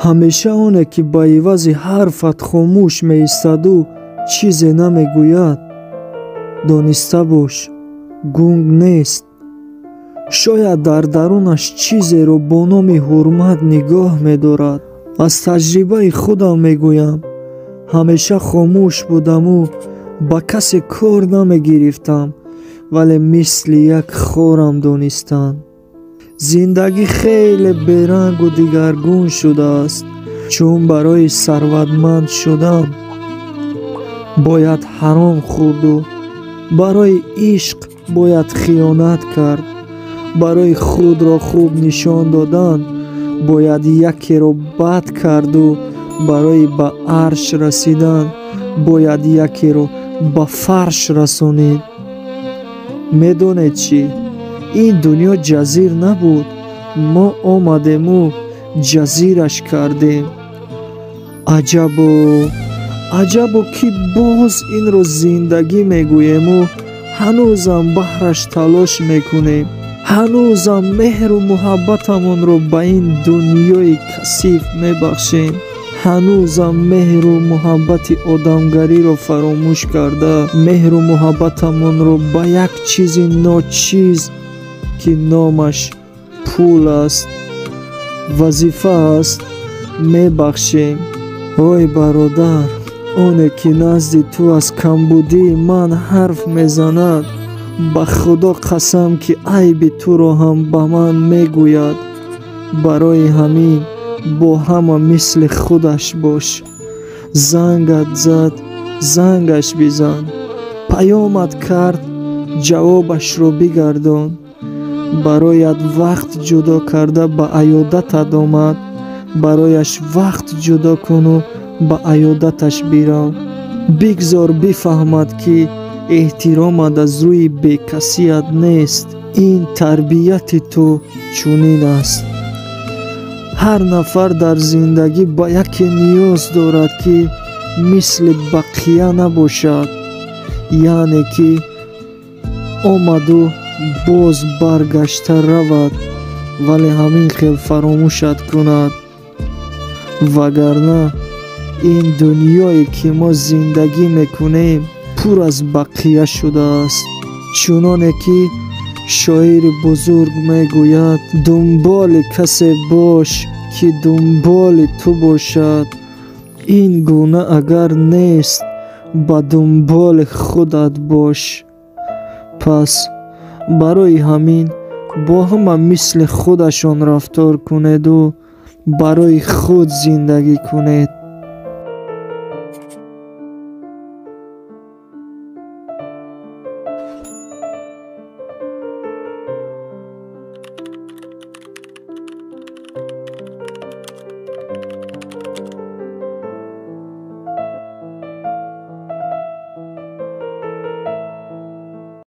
ҳамеша оне ки ба ивази ҳарфат хомӯш меистоду чизе намегӯяд, дониста бош, гунг нест. шояд дар дарунаш чизеро бо номи ҳурмат нигоҳ медорад. аз таҷрибаи худам мегӯям, ҳамеша хомӯш будаму ба касе кор намегирифтам, вале мисли як хорам донистам. зиндагӣ хеле берангу дигаргун шудааст. чун барои сарватманд шудан бояд ҳаром хӯрду, барои ишқ бояд хиёнат кард, барои худро хуб нишон додан бояд якеро бад карду, барои ба арш расидан бояд якеро ба фарш расонид. медонед чӣ? ин дунё ҷазир набуд, мо омадему ҷазираш кардем. аҷабо ки боз инро зиндагӣ мегӯему ҳанӯзам баҳраш талош мекунем, ҳанӯзам меҳру муҳаббатамонро ба ин дунёи касиф мебахшем, ҳанӯзам меҳру муҳаббати одамгариро фаромӯш карда меҳру муҳаббатамонро ба як чизи ночиз ки номаш пул аст, вазифа аст, мебахшем. ой бародар, оне ки назди ту аз камбудии ман ҳарф мезанад, ба худо қасам ки айби туро ҳам ба ман мегӯяд. барои ҳамин бо ҳама мисли худаш бош. зангат зад, зангаш бизан. паёмат кард, ҷавобашро бигардон. барояд вақт ҷудо карда ба аёдатат омад, барояш вақт ҷудо куну ба аёдаташ бирав. бигзор бифаҳмад ки эҳтиромат аз рӯи бекасият нест. ин тарбияти ту чунин аст. ҳар нафар дар зиндагӣ ба яке ниёз дорад ки мисли бақия набошад, яъне ки омаду боз баргашта равад, вале ҳамин хел фаромӯшат кунад. вагарна ин дунёе ки мо зиндагӣ мекунем пур аз бақия шудааст. чуноне ки шоири бузург мегӯяд, дунболи касе бош ки дунболи ту бошад. ин гуна агар нест, ба дунболи худат бош. пас барои ҳамин бо ҳама мисли худашон рафтор кунеду барои худ зиндагӣ кунед.